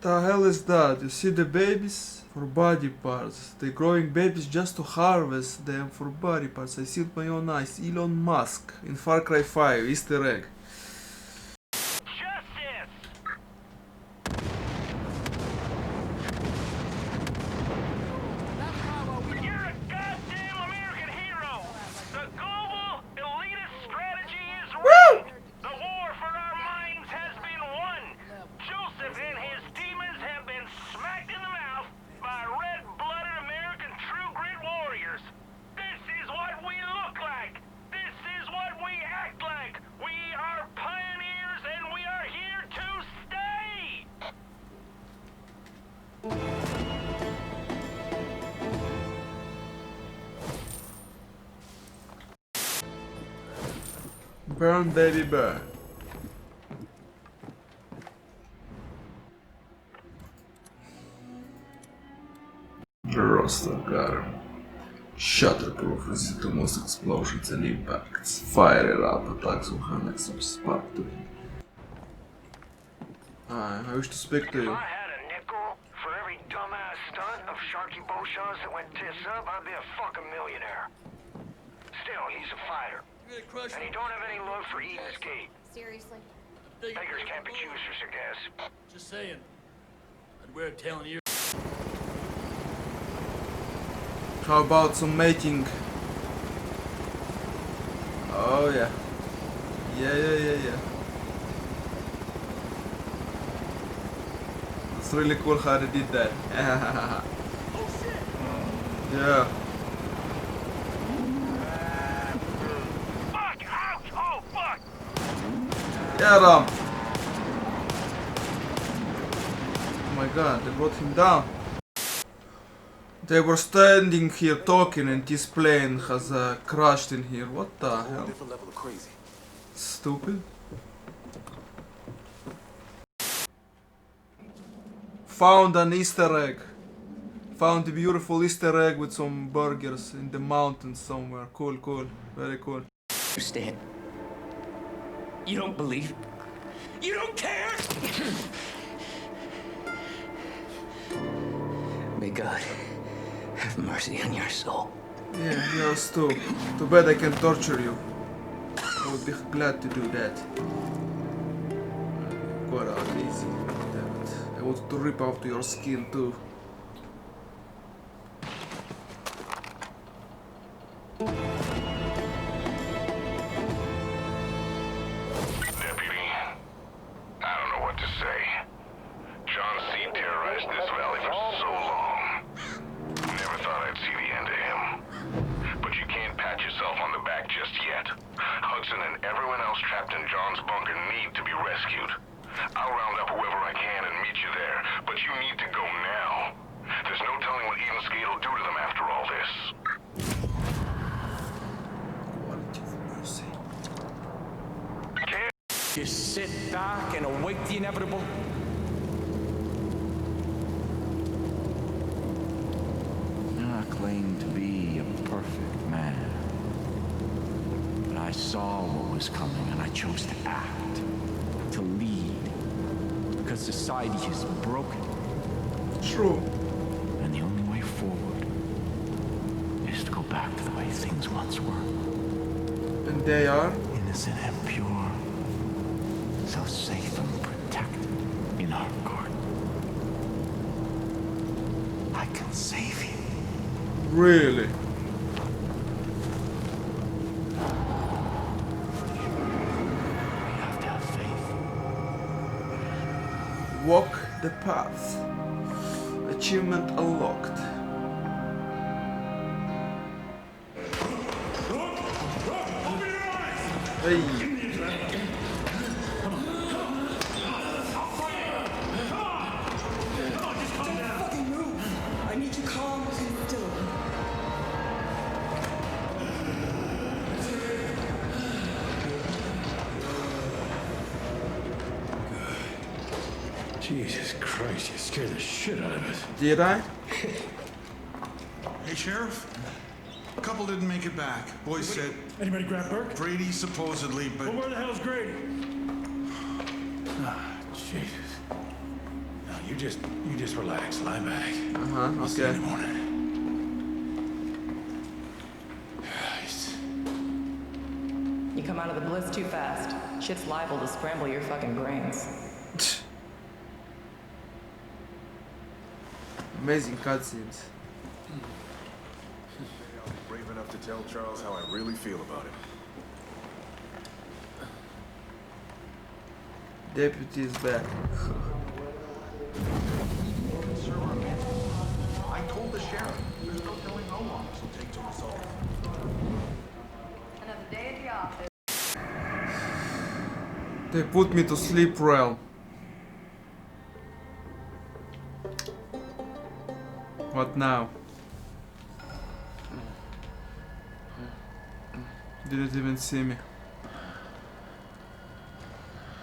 The hell is that? You see the babies? For body parts. They're growing babies just to harvest them for body parts. I see it with my own eyes. Elon Musk in Far Cry 5. Easter egg. Burn, baby, burn. Roster gun. Shatterproof, resistant to most explosions and impacts. Fire it up, attacks will have extra spark to it. I wish to speak to you. If I had a nickel for every dumbass stunt of Sharky Beauchamp's that went tits up, I'd be a fucking millionaire. Still, he's a fighter. And he don't have any love for Eden's Gate. Seriously? Beggars can't be choosers, I guess. Just saying. I'd wear a tail in you. How about some mating? Oh yeah. Yeah. It's really cool how they did that. Yeah. Fuck! Ouch! Oh, fuck! Get him! Oh my god, they brought him down. They were standing here talking and this plane has crashed in here. What the hell? Different level of crazy. Stupid. Found an Easter egg. Found a beautiful Easter egg with some burgers in the mountains somewhere. Cool. Very cool. Understand? You don't believe? You don't care? May God have mercy on your soul. Yeah, yours too. Too bad I can torture you. I would be glad to do that. Got out easy. Damn it. I wanted to rip out your skin too. Deputy, I don't know what to say. John C. terrorized this valley for so long. Never thought I'd see the end of him. But you can't pat yourself on the back just yet. Hudson and everyone else trapped in John's bunker need to be rescued. I'll round up whoever I can and meet you there, but you need to go now. There's no telling what Eden's Gate will do to them after all this. Quality of mercy. Just sit back and await the inevitable. I claim to be a perfect man. But I saw what was coming and I chose to act, to lead. Because society is broken. True. And the only way forward is to go back to the way things once were. And they are? Innocent and pure. So safe and protected in our court. I can save you. Really? We have to have faith. Walk the path. Achievement unlocked. Hey. I need you calm and still. Jesus Christ, you scared the shit out of us. Did I? Hey, Sheriff. A couple didn't make it back. Boys said Anybody grab Burke? Brady supposedly, but Well, where the hell's Grady? Ah, Jesus. Now You just relax. Lie back. I'll see you Okay. in the morning. Christ. You come out of the bliss too fast. Shit's liable to scramble your fucking brains. Amazing cutscenes. I'll be brave enough to tell Charles how I really feel about it. Deputy is back. I told the sheriff. There's no telling how long this will take to resolve. Another day at the office. They put me to sleep, realm. What now? Didn't even see me.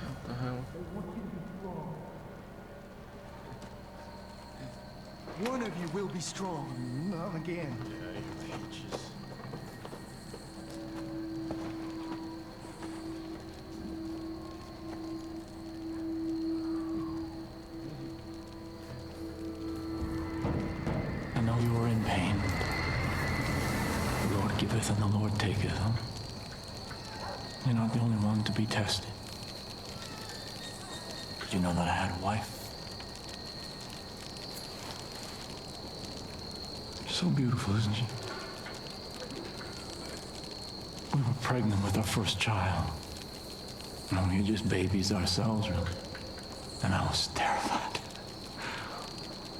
What the hell? One of you will be strong. Not again. I know you are in pain. The Lord giveth and the Lord taketh, huh? You're not the only one to be tested. Did you know that I had a wife? So beautiful, isn't she? We were pregnant with our first child. And we were just babies ourselves, really. And I was terrified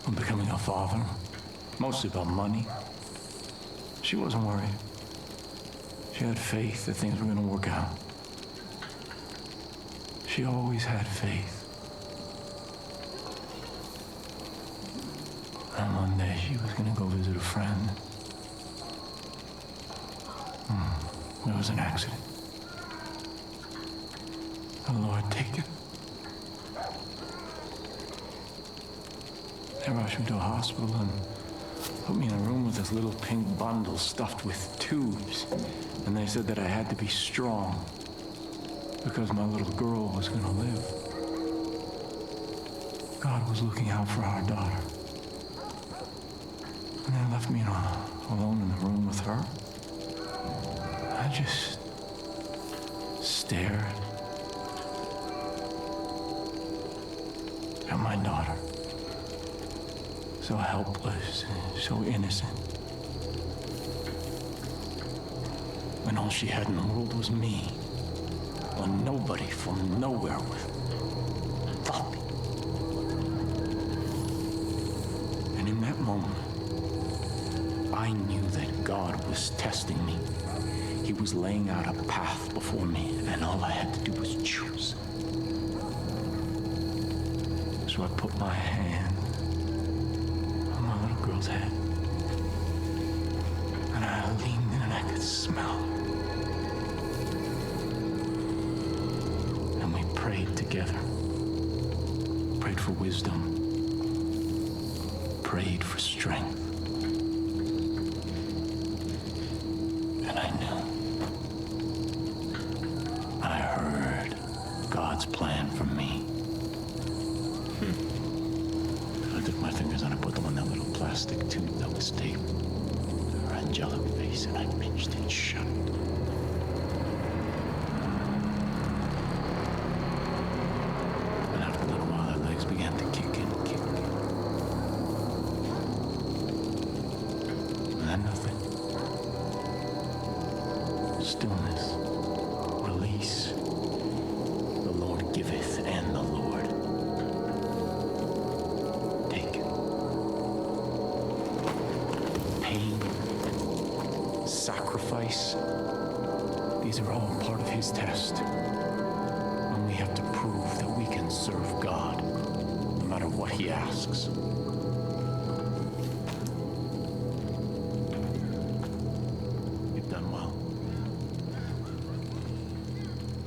of becoming a father. Mostly about money. She wasn't worried. She had faith that things were going to work out. She always had faith. And one day she was going to go visit a friend. There was an accident. The Lord take it. They rushed me to a hospital and put me in a room with this little pink bundle stuffed with tubes. And they said that I had to be strong because my little girl was going to live. God was looking out for our daughter. And they left me alone in the room with her. I just stared at my daughter. So helpless, so innocent. When all she had in the world was me. When nobody from nowhere would thought me. And in that moment, I knew that God was testing me. He was laying out a path before me, and all I had to do was choose. So I put my hand on my little girl's head, and I leaned in and I could smell her. And we prayed together. Prayed for wisdom. Prayed for strength. And I knew. I heard God's plan for me. I took my fingers and I put them on that little plastic tube that was stapled to her angelic face, and I pinched it shut. And after a little while, her legs began to kick and kick. And then nothing. Stillness. Release. The Lord giveth and the Lord taketh. Pain, sacrifice, these are all part of his test. And we have to prove that we can serve God, no matter what he asks. You've done well.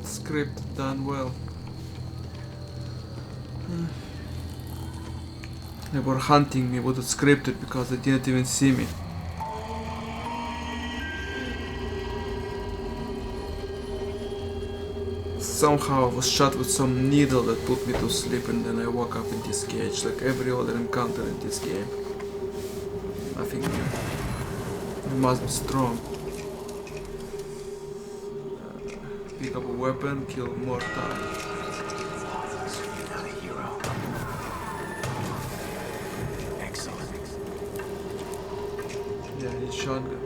Script done well. They were hunting me with the scripted because they didn't even see me. somehow I was shot with some needle that put me to sleep, and then I woke up in this cage, like every other encounter in this game. Nothing new. You must be strong. Pick up a weapon, kill more time. You're not a hero. Excellent. Yeah, I need shotgun.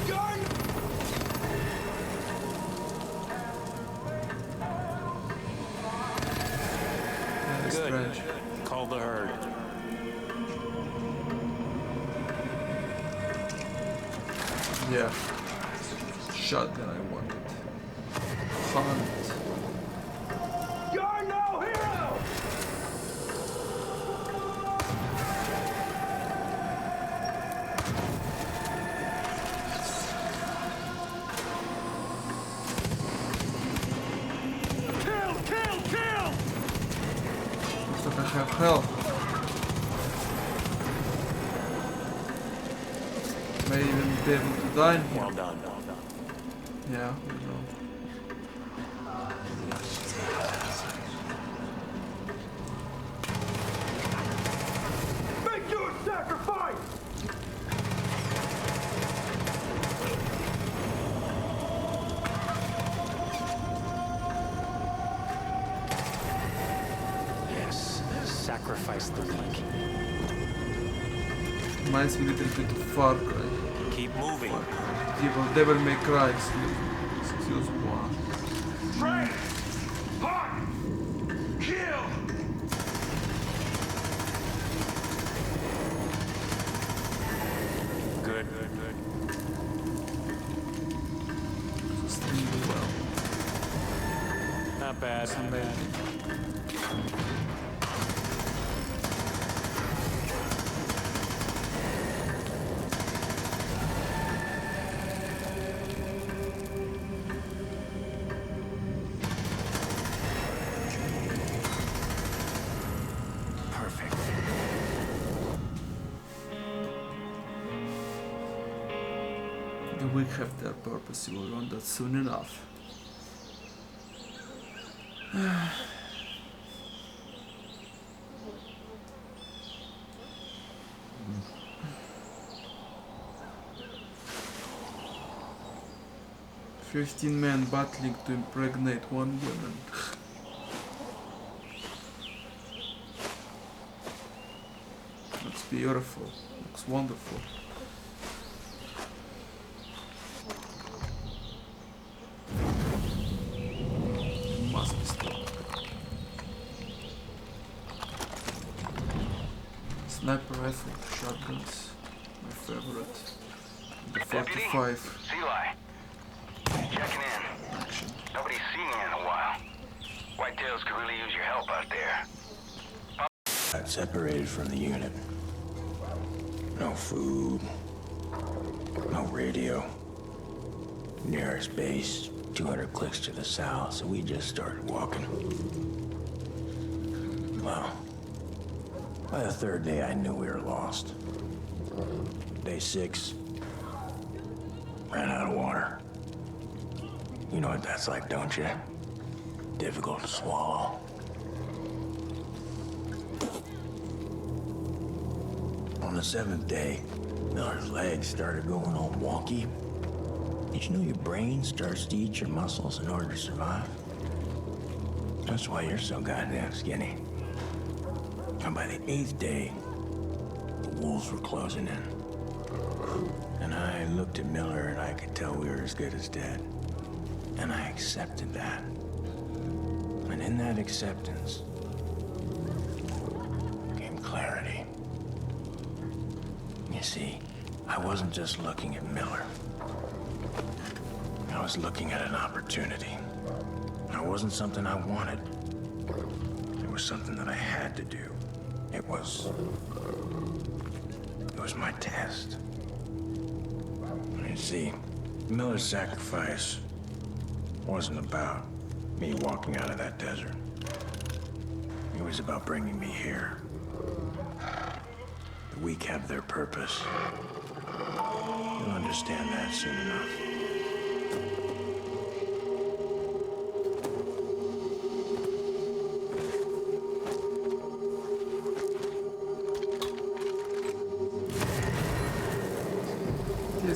Good. Strange. Call the herd. Yeah. Shotgun I wanted. Hunt. You're no hero! Looks like I have health. May even be able to die in here. Well done. Yeah, we know. Make your sacrifice! Yes. Sacrifice the weak. Reminds me a little bit of Far Cry. Keep moving. Devil May Cry, excuse moi. Train! Hunt! Kill! Good. Extremely well. Not bad. Not bad. Perfect. The weak have their purpose, you will learn that soon enough. 15 men battling to impregnate one woman. Looks beautiful. Looks wonderful. Must be stopped. Sniper rifle, shotguns, my favorite. The 45 Eli. Checking in. action. Nobody's seen you in a while. Whitetails could really use your help out there. Got separated from the unit. No food. No radio. Nearest base, 200 clicks to the south, so we just started walking. Well, by the third day, I knew we were lost. Day 6, ran out of water. You know what that's like, don't you? Difficult to swallow. On the 7th day, Miller's legs started going all wonky. Did you know your brain starts to eat your muscles in order to survive? That's why you're so goddamn skinny. And by the 8th day, the wolves were closing in. And I looked at Miller and I could tell we were as good as dead. And I accepted that. And in that acceptance came clarity. You see, I wasn't just looking at Miller. I was looking at an opportunity. It wasn't something I wanted. It was something that I had to do. It was my test. You see, Miller's sacrifice wasn't about me walking out of that desert. It was about bringing me here. The weak have their purpose. You'll understand that soon enough.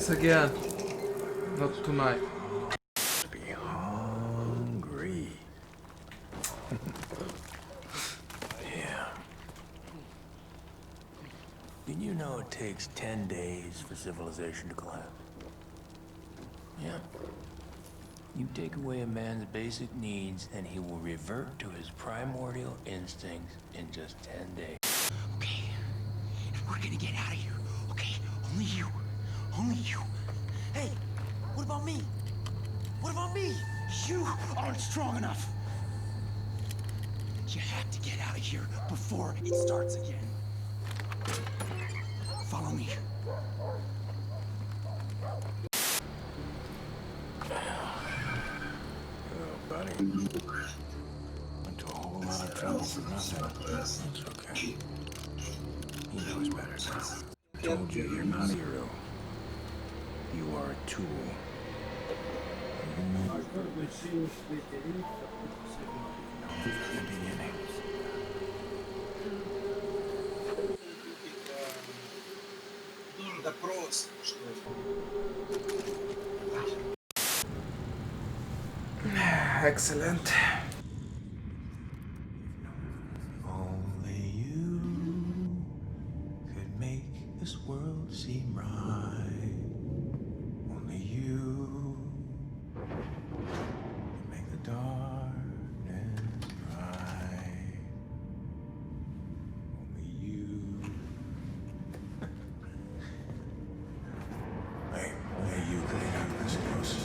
this again. Not tonight. Be hungry. Yeah. Did you know it takes 10 days for civilization to collapse? Yeah. You take away a man's basic needs, and he will revert to his primordial instincts in just 10 days. Okay, we're gonna get out of here. Okay, only you. Only you. Hey, what about me? What about me? You aren't strong enough. You have to get out of here before it starts again. Follow me. Buddy. Went to a whole lot of trouble for nothing. It's okay. He knows better now. I told you, you're not a hero. You are a tool. The beginning. Excellent. Only you could make this world seem right. Only you can make the darkness bright. Only you. Hey, you could have this ghost.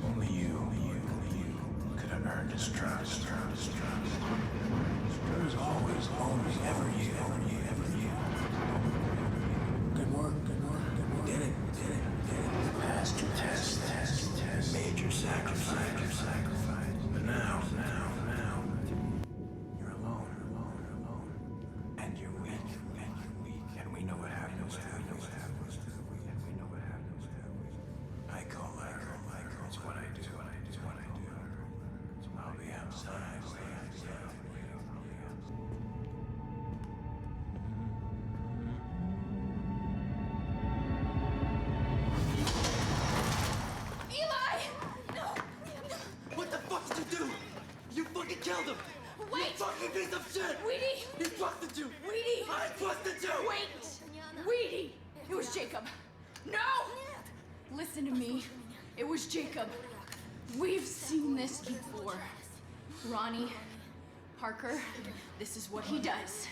Only you could have earned his trust. There was always, ever you. Good work. Did it. Passed your test. Made your sacrifice. But now, you're alone. And you're weak. And we know what happens to you. I call her. It's what I do. I'll be outside. Eli! No! What the fuck did you do? You fucking killed him! Wait! You fucking piece of shit! Weedy! He trusted you! Weedy! I trusted you! Wait! Weedy! It was Jacob. No! Listen to me. It was Jacob. We've seen this before. Ronnie, Parker, this is what he does.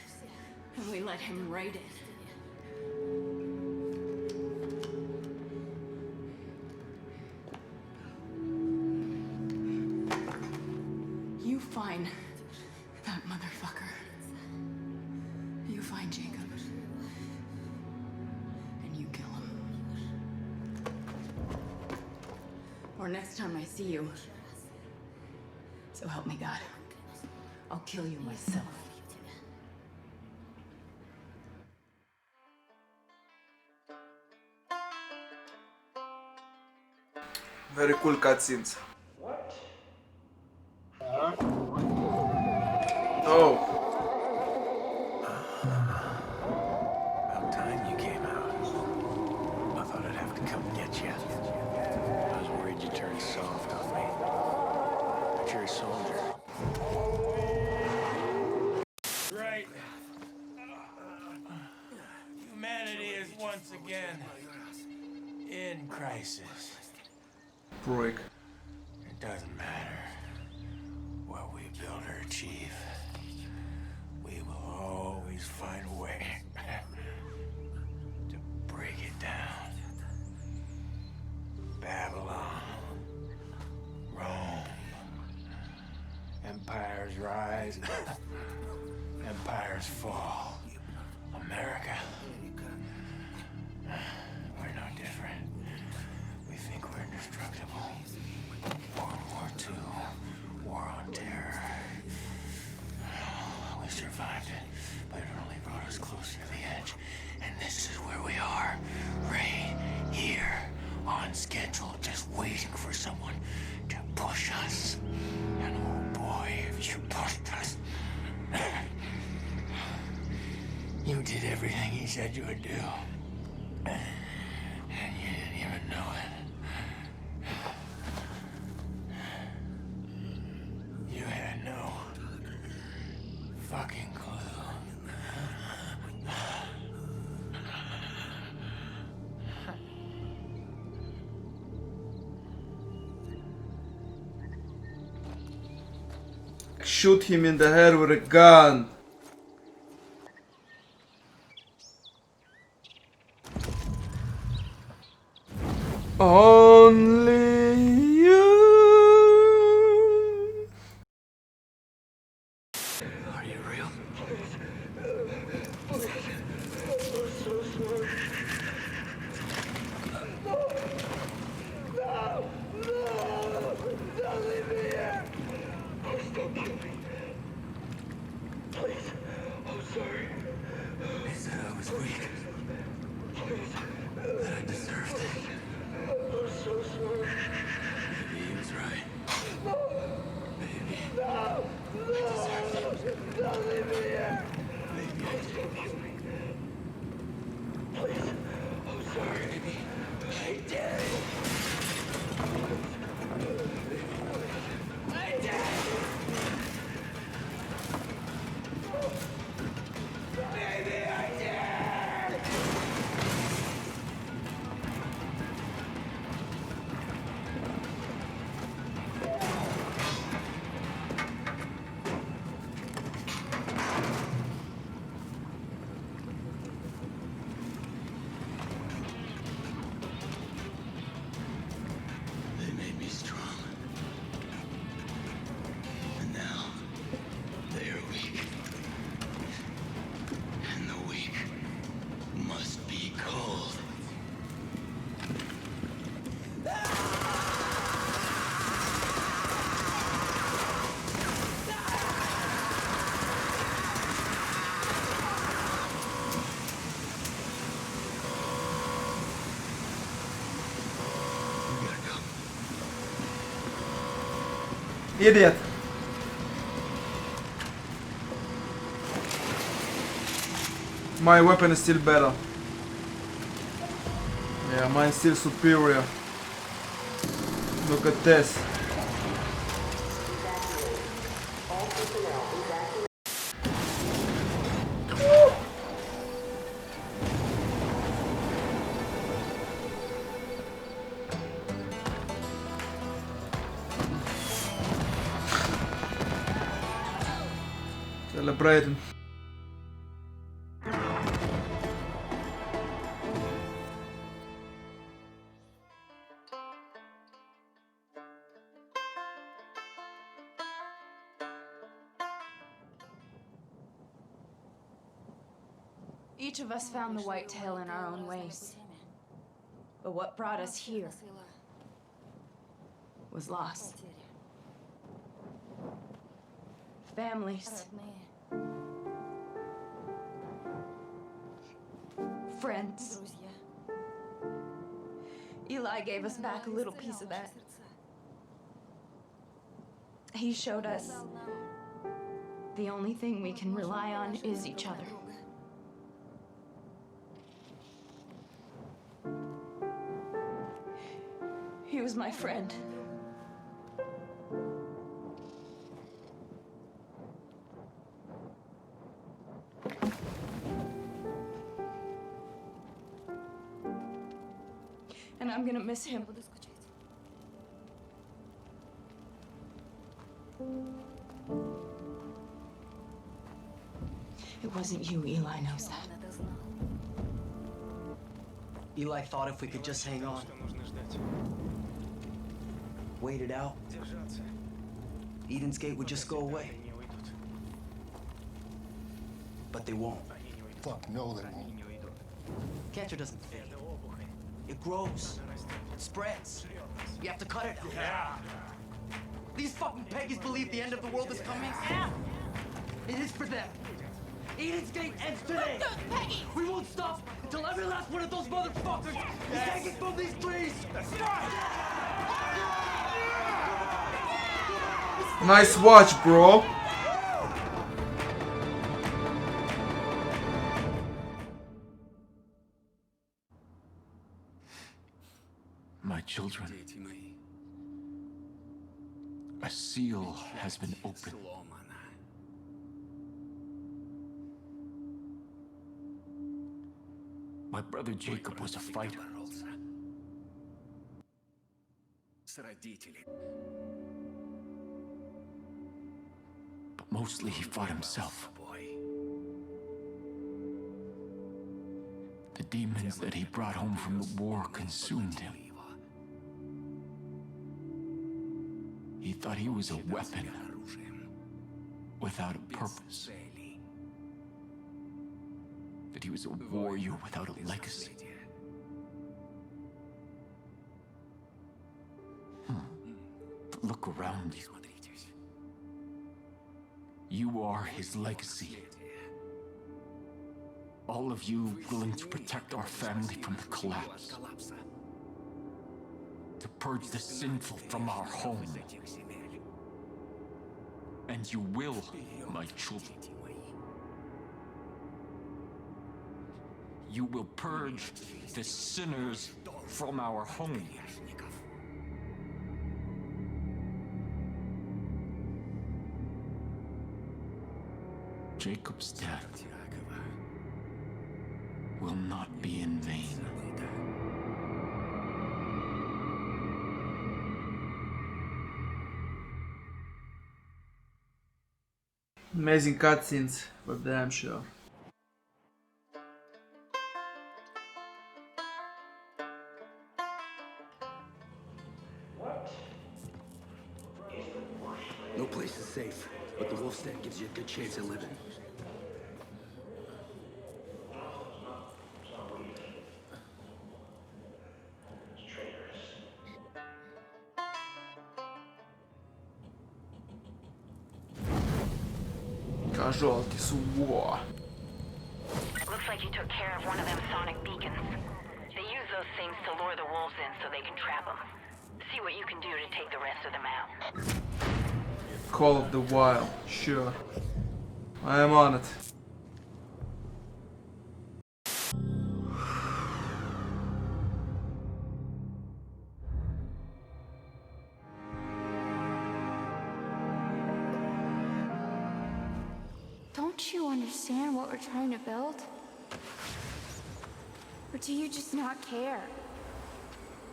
And we let him right in. You find that motherfucker. You find Jacob. And you kill him. Or next time I see you. So help me God. I'll kill you myself. Very cool cutscenes. Oh. About time you came out. I thought I'd have to come get you. I was worried you turned soft on me. But you're a soldier. Right. Humanity is once again in crisis. Prick. It doesn't matter what we build or achieve. We will always find a way to break it down. Babylon, Rome, empires rise, empires fall. America, we're no different. We think we're indestructible. World War II, war on terror. We survived it, but it only brought us closer to the edge. And this is where we are, right here, on schedule, just waiting for someone to push us. And oh boy, if you pushed us. You did everything he said you would do. And shoot him in the head with a gun. Only you. Are you real? He said I was weak. That I deserved it. Maybe he was right. Maybe I deserved it. Maybe I did. Please. I'm sorry. Maybe I did. I did. Maybe I did. They made me strong. And now, they are weak. And the weak must be cold. We gotta go. Idiot. My weapon is still better. Yeah, mine's still superior. Look at this. Celebrating. Each of us found the whitetail in our own ways. But what brought us here was lost. Families. Friends. Eli gave us back a little piece of that. He showed us the only thing we can rely on is each other. He was my friend. And I'm gonna miss him. It wasn't you, Eli knows that. Eli thought if we could just hang on, wait it out, Eden's Gate would just go away. But they won't. Fuck no, they won't. Cancer doesn't fade. It grows. It spreads. You have to cut it out. Yeah. These fucking peggies believe the end of the world is coming. It is for them. Eden's Gate ends today. We won't stop until every last one of those motherfuckers is taken from these trees. Nice watch, bro. My children, a seal has been opened. My brother Jacob was a fighter. mostly he fought himself. The demons that he brought home from the war consumed him. He thought he was a weapon without a purpose. That he was a warrior without a legacy. But look around you. You are his legacy. All of you willing to protect our family from the collapse. To purge the sinful from our home. And you will, my children. You will purge the sinners from our home. Jacob's death will not be in vain. Amazing cutscenes, for damn sure. No place is safe, but the Wolf's Den gives you a good chance of living. Casualties, war. Looks like you took care of one of them sonic beacons. They use those things to lure the wolves in so they can trap them. See what you can do to take the rest of them out. Call of the Wild, sure. I am on it. Don't you understand what we're trying to build? Or do you just not care?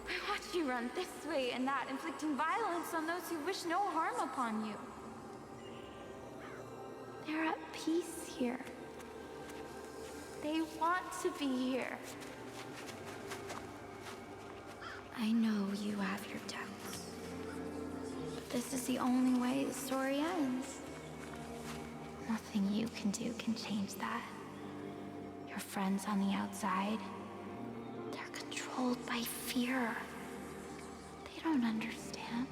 I watch you run this way and that, inflicting violence on those who wish no harm upon you. They're at peace here. They want to be here. I know you have your doubts. But this is the only way the story ends. Nothing you can do can change that. Your friends on the outside, they're controlled by fear. They don't understand.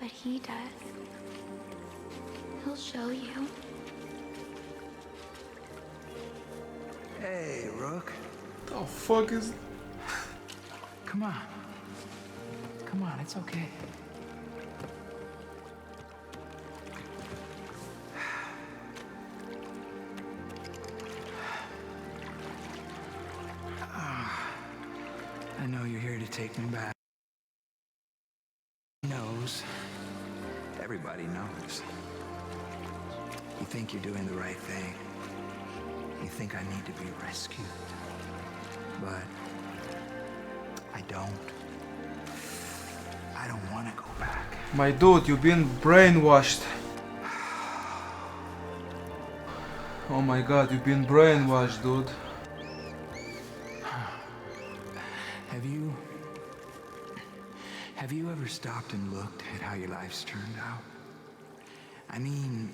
But he does. He'll show you. Hey, Rook. The fuck is... Come on. Come on, it's okay. I know you're here to take me back. He knows. Everybody knows. You think you're doing the right thing. You think I need to be rescued. But I don't. I don't want to go back. My dude, you've been brainwashed. Oh my god, you've been brainwashed, dude. Have you ever stopped and looked at how your life's turned out? I mean,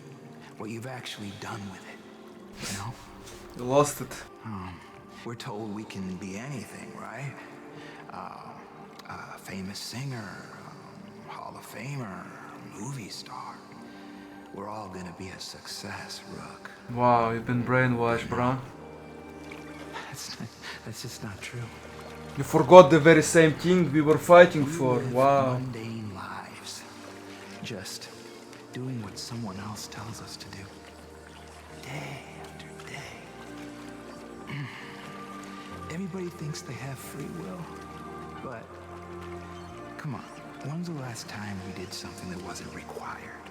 what you've actually done with it, you know? You lost it. We're told we can be anything, right? A famous singer, Hall of Famer, movie star. We're all gonna be a success, Rook. Wow, you've been brainwashed, bro. That's just not true. You forgot the very same thing we were fighting for. Wow. Mundane lives. Just doing what someone else tells us to do. Day after day. Everybody thinks they have free will. But, come on. When's the last time we did something that wasn't required?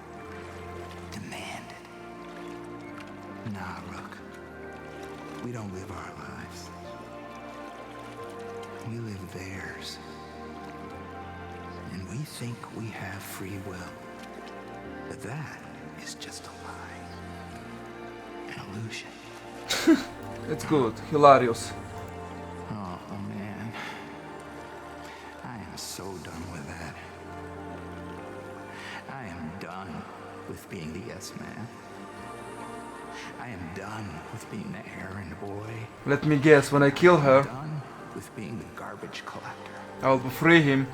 Demanded. Nah, Rook. We don't live our lives. We live theirs. And And we think we have free will. But that is just a lie. An illusion. It's good, hilarious. Oh, man. I am so done with that. I am done with being the yes man. I am done with being the errand boy. Let me guess, when I kill her, I'm done with being the garbage collector. I will free him.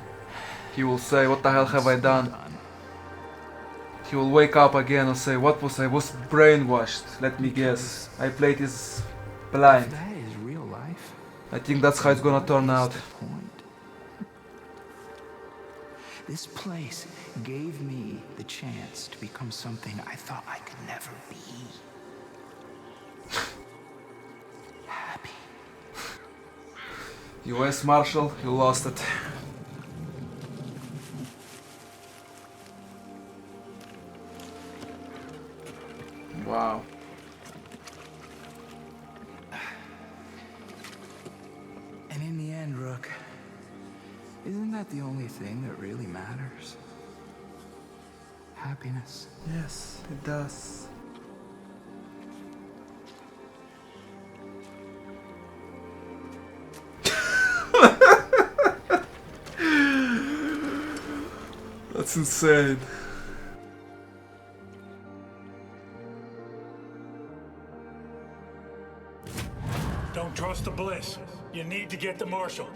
He will say, what the hell have I done? He will wake up again and say, what was I? Was brainwashed. Let me guess. I played this blind. If that is real life, I think that's how it's gonna turn out. This place gave me the chance to become something I thought I could never be. Happy. US Marshal, you lost it. Wow. And in the end, Rook, isn't that the only thing that really matters? Happiness. Yes, it does. That's insane. Don't trust the Bliss. You need to get the Marshal.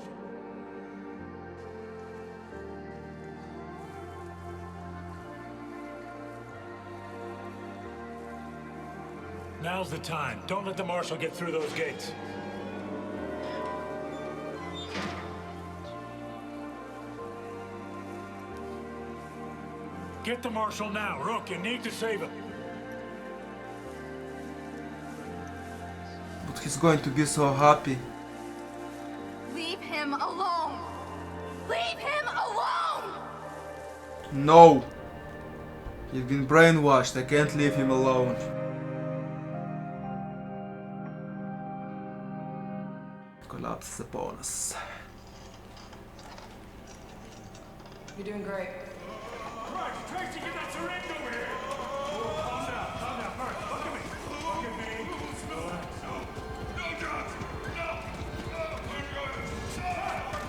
Now's the time. Don't let the Marshal get through those gates. Get the Marshal now. Rook, you need to save him. But he's going to be so happy. Leave him alone! Leave him alone! No! You've been brainwashed. I can't leave him alone. Collapse is upon us. You're doing great. Right, Tracy, get that syringe over here! Calm down, First, look at me. Look at me. No drugs! No! For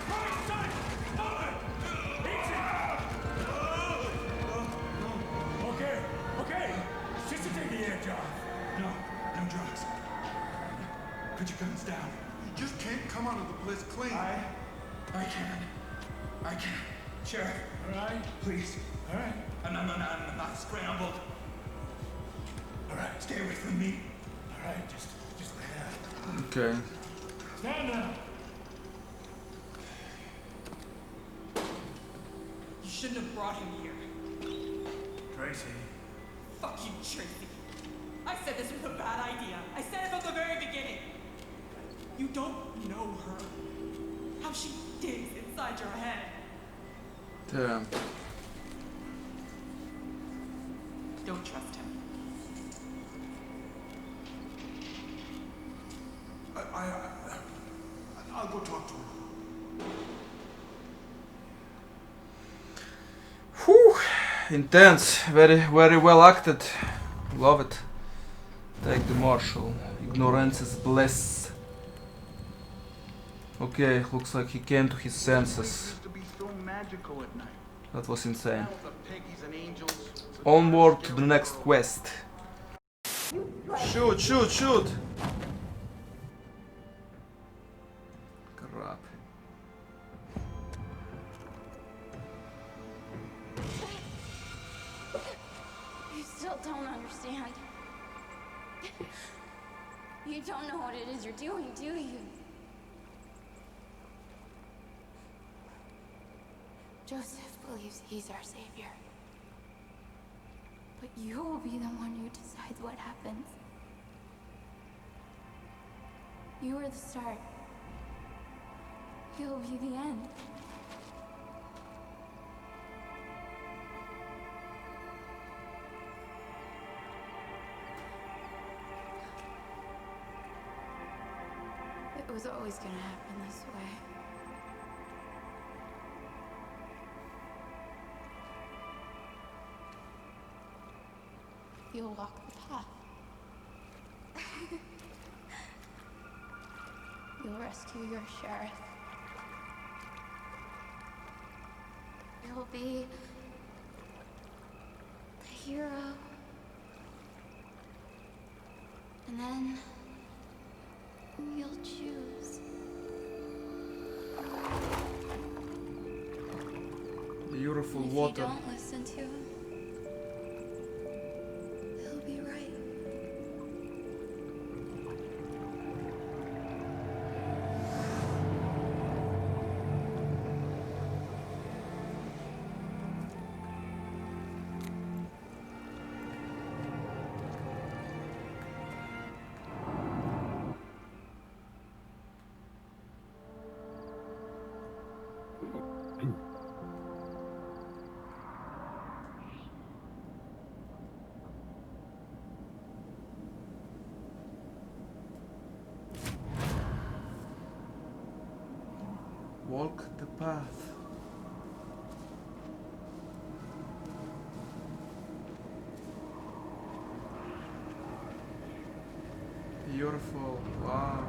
Christ's sake! Stop it! Easy! Okay. Just to take the edge off. No drugs. Put your guns down. You just can't come out of the Bliss clean. I can. Sheriff. All right? Please. All right. I'm not scrambled. All right. Stay away from me. All right, just lay down. Okay. Stand down. You shouldn't have brought him here. Tracy. Fuck you, Tracy. I said this was a bad idea. I said it from the very beginning. You don't know her. How she digs inside your head. Damn. Don't trust him. I'll go talk to her. Whew. Intense. Very well acted. Love it. Take the Marshal. Ignorance is bliss. Okay, looks like he came to his senses. That was insane. Onward to the next quest. Shoot! Crap. You still don't understand. You don't know what it is you're doing, do you? Joseph believes he's our savior. But you will be the one who decides what happens. You are the start. You'll be the end. It was always gonna happen this way. you'll walk the path. You'll rescue your sheriff. You'll be the hero. And then you'll choose. Beautiful If water. you don't listen to him, he'll be right. Walk the path. Beautiful. Wow.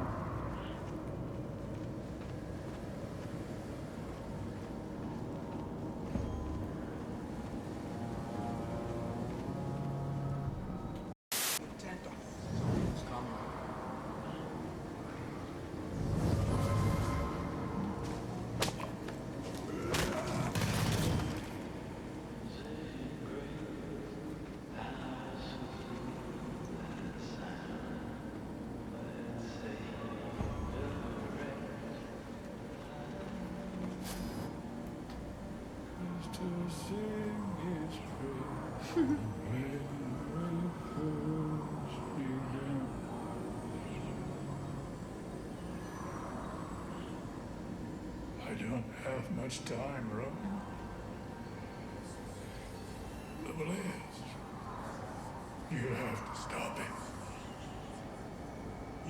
I don't have much time, Roman. The Blaze. You have to stop it.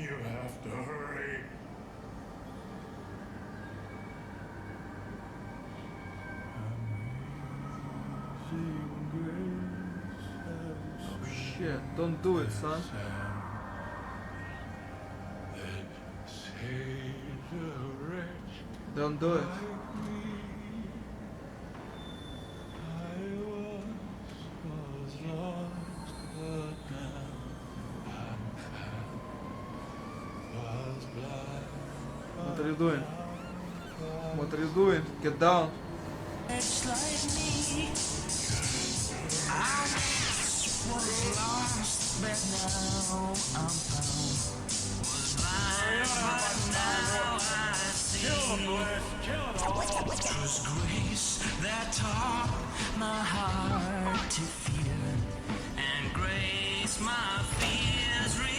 You have to hurry. Oh shit, don't do it, son. Don't do it. What are you doing? What are you doing? Get down. Twas grace that taught my heart to fear, and grace my fears relieved.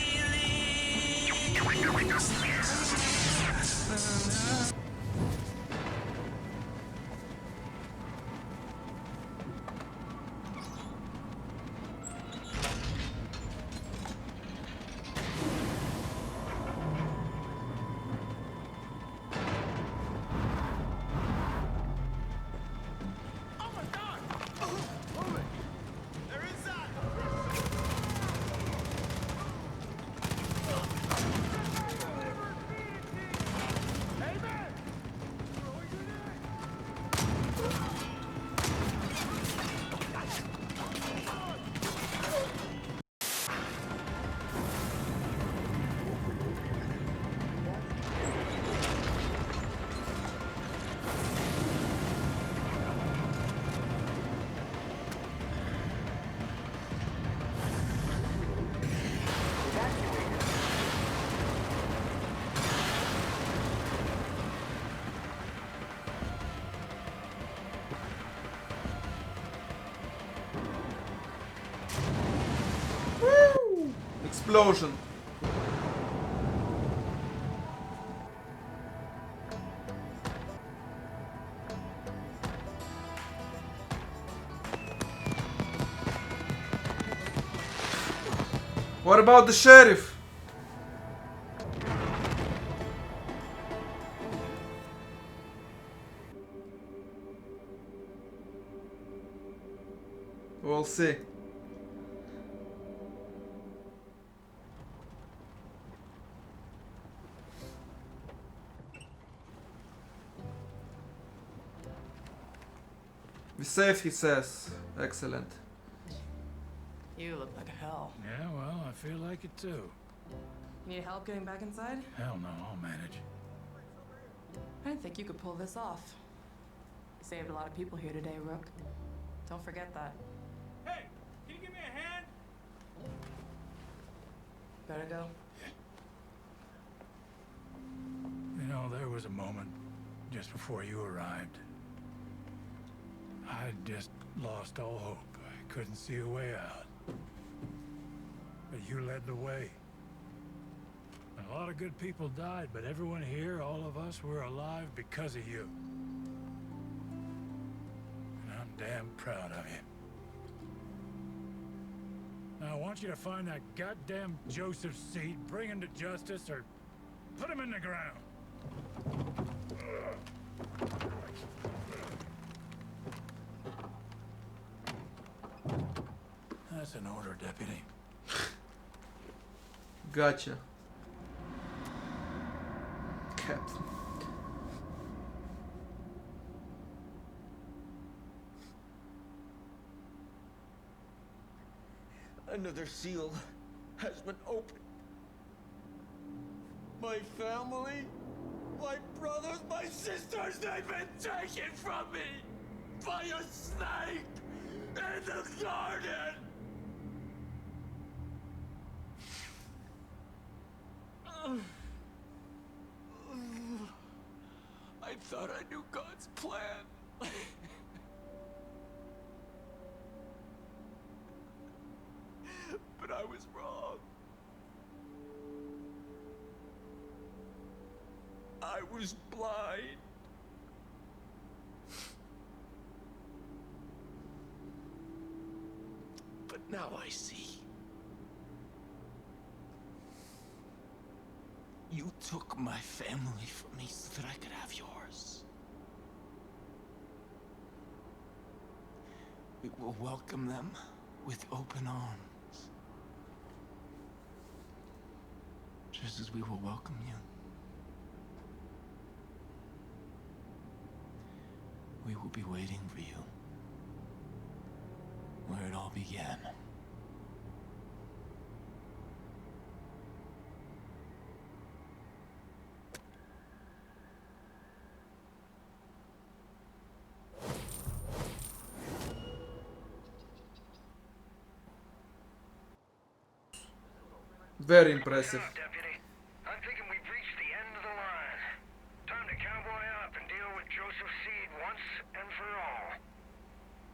Explosion. What about the sheriff? We'll see. safe, he says. Excellent. You look like hell. Yeah, well, I feel like it too. Need help getting back inside? Hell no, I'll manage. I didn't think you could pull this off. You saved a lot of people here today, Rook. Don't forget that. Hey, can you give me a hand? Better go. You know, there was a moment just before you arrived. I just lost all hope. I couldn't see a way out. But you led the way. A lot of good people died, but everyone here, all of us, we're alive because of you. And I'm damn proud of you. Now, I want you to find that goddamn Joseph Seed, bring him to justice, or put him in the ground. That's an order, Deputy. Gotcha. Captain. Another seal has been opened. My family, my brothers, my sisters, they've been taken from me by a snake in the garden. I thought I knew God's plan. But I was wrong. I was blind. But now I see. You took my family from me so that I could have yours. We will welcome them with open arms. Just as we will welcome you. We will be waiting for you. Where it all began. Very impressive. Deputy. I'm thinking we've reached the end of the line. Time to cowboy up and deal with Joseph Seed once and for all.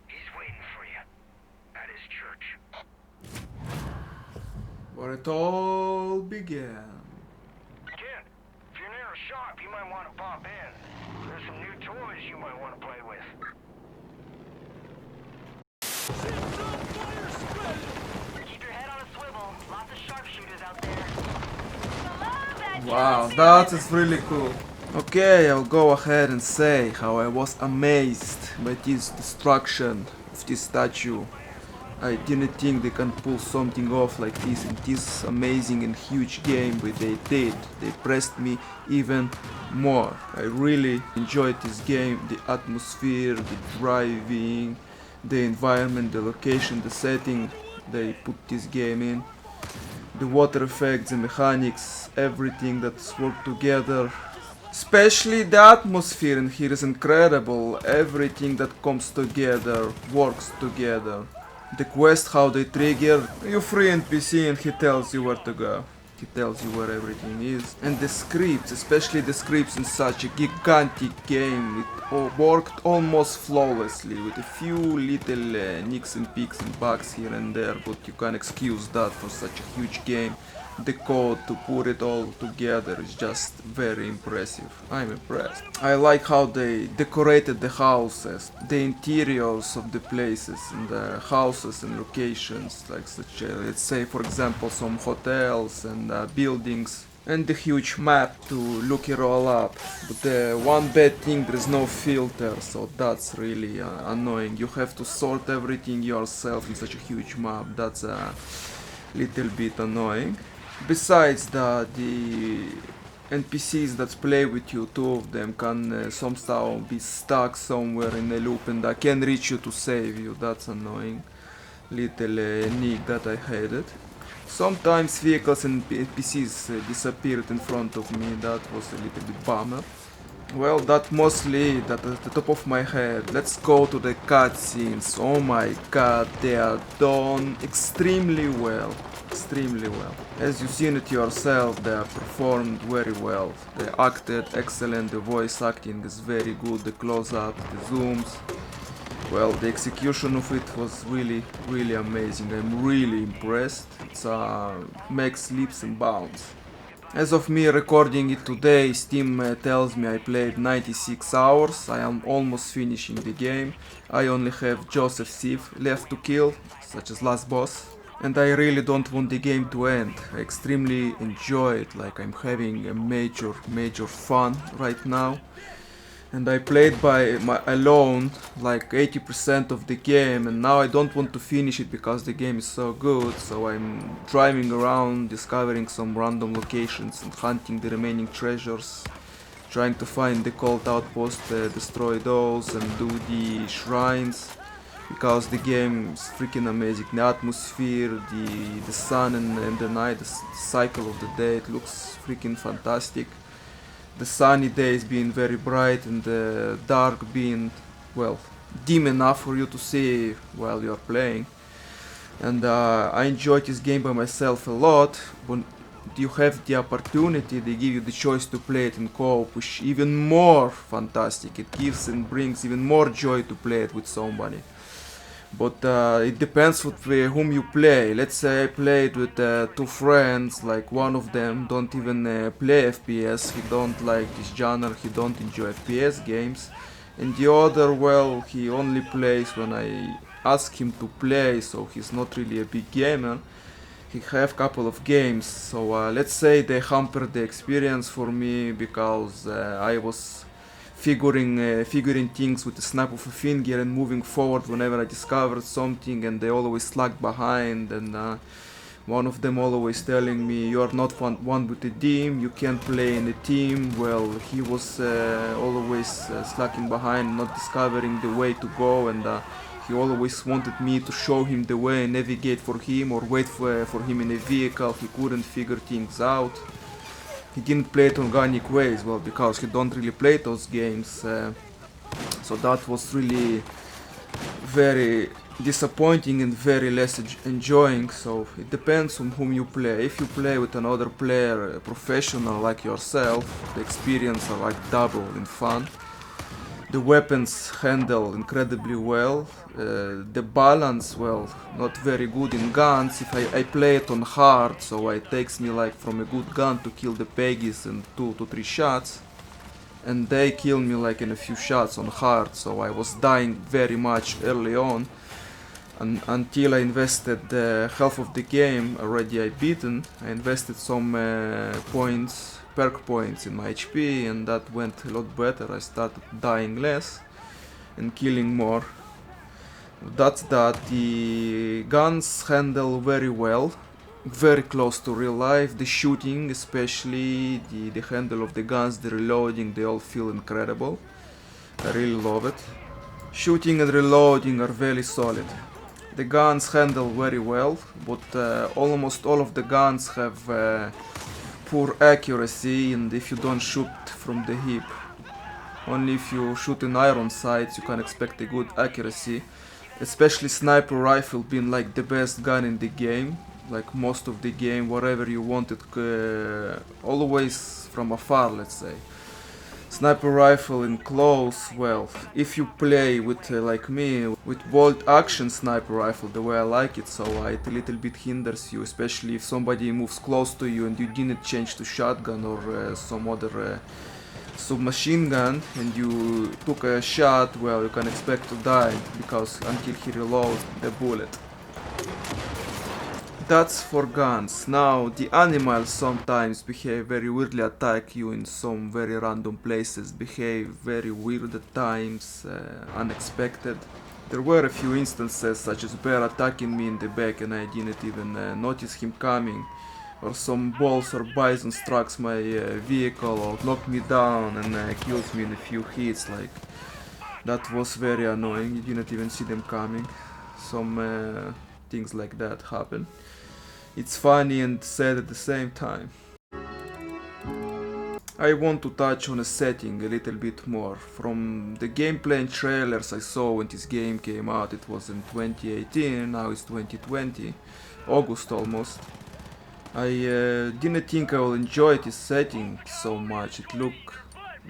He's waiting for you at his church. Where it all began. Kid, if you're near a shop, you might want to pop in. There's some new toys you might want to play with. Keep your head on a swivel. Lots of sharpshooters out there. Wow, that is really cool. Okay, I'll go ahead and say how I was amazed by this destruction of this statue. I didn't think they can pull something off like this in this amazing and huge game, but they did. They impressed me even more. I really enjoyed this game, the atmosphere, the driving, the environment, the location, the setting they put this game in. The water effects, the mechanics, everything that's worked together. Especially the atmosphere in here is incredible. Everything that comes together works together. The quest, how they trigger, you free NPC and he tells you where to go. He tells you where everything is. And the scripts, especially the scripts in such a gigantic game, it all worked almost flawlessly, with a few little nicks and peaks and bugs here and there, but you can excuse that for such a huge game. The code to put it all together is just very impressive. I'm impressed. I like how they decorated the houses, the interiors of the places and the houses and locations, like such let's say for example some hotels and buildings, and the huge map to look it all up. But the one bad thing, there is no filter, so that's really annoying. You have to sort everything yourself in such a huge map. That's a little bit annoying. Besides that, the NPCs that play with you, two of them can somehow be stuck somewhere in a loop and I can reach you to save you. That's annoying. Little nick that I hated. Sometimes vehicles and NPCs disappeared in front of me. That was a little bit bummer. Well, that mostly that at the top of my head. Let's go to the cutscenes. Oh my god, they are done extremely well. Extremely well. As you've seen it yourself, they are performed very well. They acted excellent, the voice acting is very good, the close-ups, the zooms. Well, the execution of it was really amazing. I'm really impressed. It makes leaps and bounds. As of me recording it today, Steam tells me I played 96 hours. I am almost finishing the game. I only have Joseph Thief left to kill, such as last boss. And I really don't want the game to end. I extremely enjoy it, like I'm having a major fun right now. And I played alone like 80% of the game, and now I don't want to finish it because the game is so good, so I'm driving around, discovering some random locations and hunting the remaining treasures, trying to find the cold outpost, destroy those and do the shrines, because the game is freaking amazing. The atmosphere, the sun and the night, the cycle of the day, it looks freaking fantastic. The sunny days being very bright and the dark being, well, dim enough for you to see while you're playing. And I enjoyed this game by myself a lot. When you have the opportunity, they give you the choice to play it in co-op, which is even more fantastic. It gives and brings even more joy to play it with somebody. But it depends with whom you play. Let's say I played with two friends, like one of them don't even play FPS, he don't like this genre, he don't enjoy FPS games. And the other, well, he only plays when I ask him to play, so he's not really a big gamer. He have couple of games, so let's say they hampered the experience for me because I was figuring things with the snap of a finger and moving forward whenever I discovered something, and they always lagged behind, and one of them always telling me you are not one with the team, you can't play in a team. Well, he was always slacking behind, not discovering the way to go, and he always wanted me to show him the way, navigate for him or wait for him in a vehicle. He couldn't figure things out. He didn't play it organic ways, well, because he don't really play those games, so that was really very disappointing and very less enjoying. So it depends on whom you play. If you play with another player, a professional like yourself, the experience are like double in fun. The weapons handle incredibly well. The balance, well, not very good in guns. If I play it on hard, so it takes me like from a good gun to kill the Peggies in 2 to 3 shots. And they kill me like in a few shots on hard, so I was dying very much early on. And until I invested half of the game already I beaten, I invested some points, perk points in my HP, and that went a lot better. I started dying less and killing more. That's that. The guns handle very well, very close to real life. The shooting, especially the handle of the guns, the reloading, they all feel incredible. I really love it. Shooting and reloading are very solid. The guns handle very well, but almost all of the guns have poor accuracy, and if you don't shoot from the hip, only if you shoot in iron sights you can expect a good accuracy. Especially sniper rifle being like the best gun in the game, like most of the game, wherever you want it, always from afar, let's say. Sniper rifle in close, well, if you play with, like me, with bolt action sniper rifle the way I like it, so it a little bit hinders you, especially if somebody moves close to you and you didn't change to shotgun or some other submachine gun and you took a shot, well, you can expect to die, because until he reloads the bullet. That's for guns. Now, the animals sometimes behave very weirdly, attack you in some very random places, behave very weird at times, unexpected. There were a few instances, such as bear attacking me in the back and I didn't even notice him coming, or some balls or bison strikes my vehicle or knock me down and kills me in a few hits. Like, that was very annoying. You didn't even see them coming. Some things like that happen. It's funny and sad at the same time. I want to touch on a setting a little bit more. From the gameplay and trailers I saw when this game came out, it was in 2018, now it's 2020, August almost. I didn't think I will enjoy this setting so much. It looked,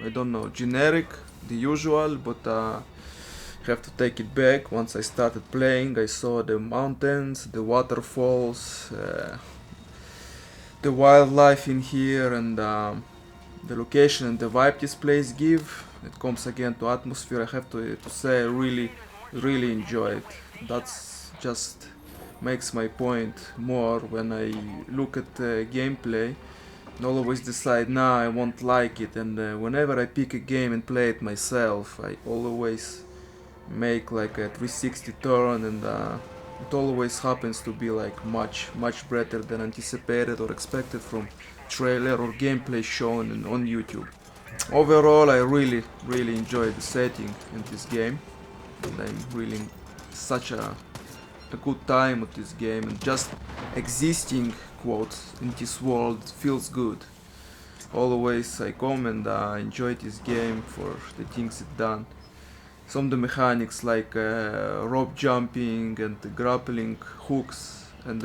I don't know, generic, the usual, but have to take it back. Once I started playing, I saw the mountains, the waterfalls, the wildlife in here, and the location and the vibe this place give. It comes again to atmosphere. I have to say I really enjoy it. That's just makes my point more when I look at gameplay. I always decide, nah, I won't like it, and whenever I pick a game and play it myself, I always make like a 360 turn, and it always happens to be like much better than anticipated or expected from trailer or gameplay shown on YouTube. Overall, I really enjoyed the setting in this game, and I'm really such a good time with this game, and just existing, quotes, in this world feels good. Always I come and enjoy this game for the things it done. Some of the mechanics like rope jumping and grappling hooks and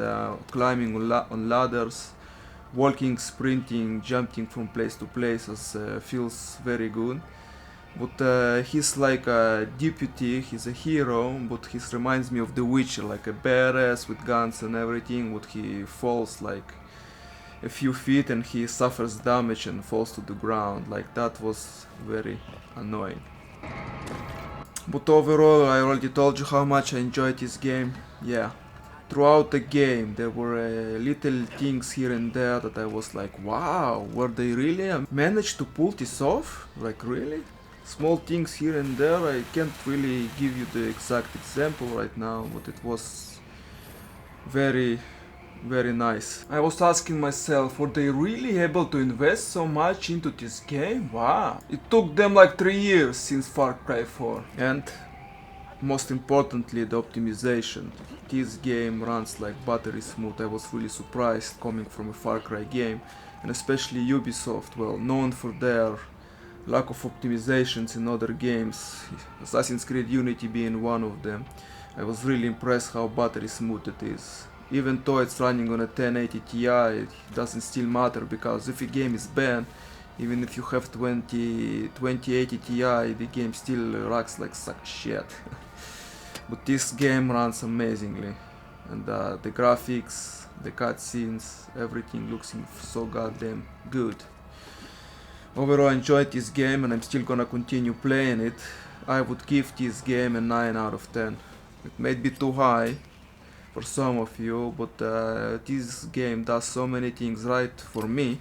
climbing on ladders, walking, sprinting, jumping from place to place feels very good. But he's like a deputy, he's a hero, but he reminds me of The Witcher, like a badass with guns and everything, but he falls like a few feet and he suffers damage and falls to the ground. Like, that was very annoying. But overall, I already told you how much I enjoyed this game. Yeah, throughout the game there were little things here and there that I was like, wow, were they really managed to pull this off? Like, really? Small things here and there. I can't really give you the exact example right now, but it was very nice. I was asking myself, were they really able to invest so much into this game? Wow. It took them like 3 years since Far Cry 4. And most importantly, the optimization. This game runs like buttery smooth. I was really surprised coming from a Far Cry game, and especially Ubisoft, well known for their lack of optimizations in other games, Assassin's Creed Unity being one of them. I was really impressed how buttery smooth it is. Even though it's running on a 1080 Ti, it doesn't still matter, because if a game is banned, even if you have 2080 Ti, the game still runs like such shit. But this game runs amazingly, and the graphics, the cutscenes, everything looks so goddamn good. Overall, I enjoyed this game and I'm still gonna continue playing it. I would give this game a 9 out of 10. It may be too high for some of you, but this game does so many things right for me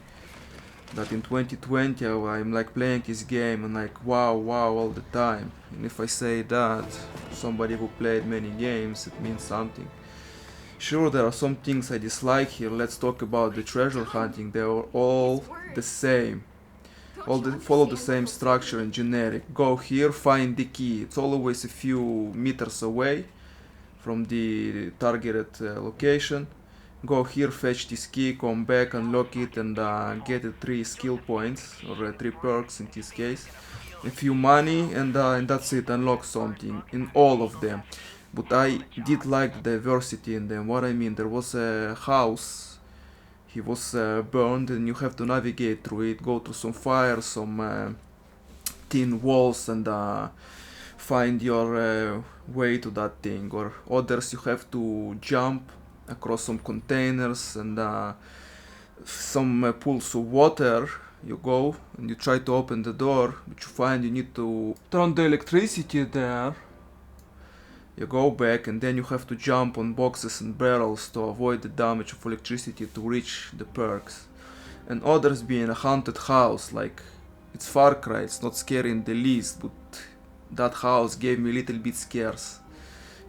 that in 2020 I'm like playing this game and like wow all the time. And if I say that, somebody who played many games, it means something. Sure, there are some things I dislike here. Let's talk about the treasure hunting. They are all the same. Follow the same structure and generic. Go here, find the key. It's always a few meters away from the targeted location. Go here, fetch this key, come back, unlock it, and get 3 skill points, or 3 perks in this case. A few money, and that's it, unlock something in all of them. But I did like the diversity in them. What I mean, there was a house. He was burned and you have to navigate through it, go through some fire, some thin walls, and find your way to that thing. Or others you have to jump across some containers and some pools of water. You go and you try to open the door, but you find you need to turn the electricity there. You go back and then you have to jump on boxes and barrels to avoid the damage of electricity to reach the perks. And others being a haunted house, like it's Far Cry, it's not scary in the least, but that house gave me a little bit scares.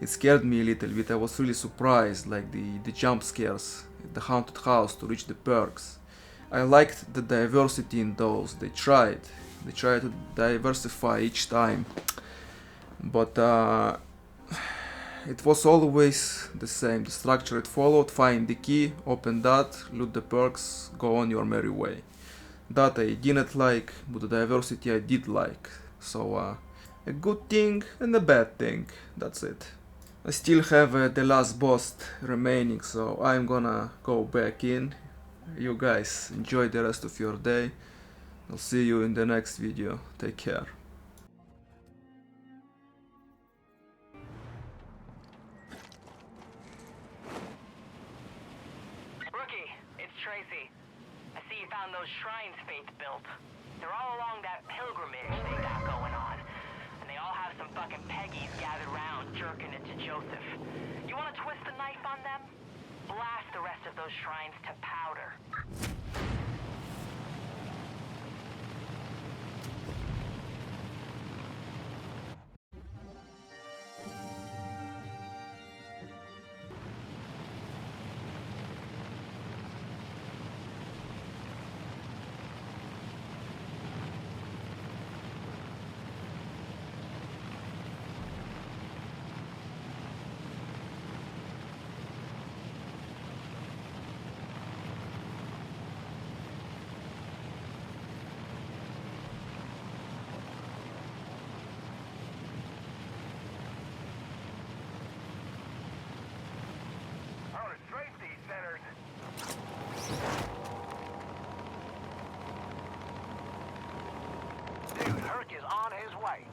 It scared me a little bit. I was really surprised, like the jump scares, the haunted house to reach the perks. I liked the diversity in those. They tried to diversify each time, but it was always the same. The structure it followed: find the key, open that, loot the perks, go on your merry way. That I didn't like, but the diversity I did like. So a good thing and a bad thing. That's it. I still have the last boss remaining, so I'm gonna go back in. You guys enjoy the rest of your day. I'll see you in the next video. Take care. Rookie, it's Tracy. I see you found those shrines Faith built. They're all along that pilgrimage they got going on. And they all have some fucking Peggies gathered around jerking it to Joseph. You wanna twist the knife on them? Blast the rest of those shrines to powder. Dude, Herc is on his way.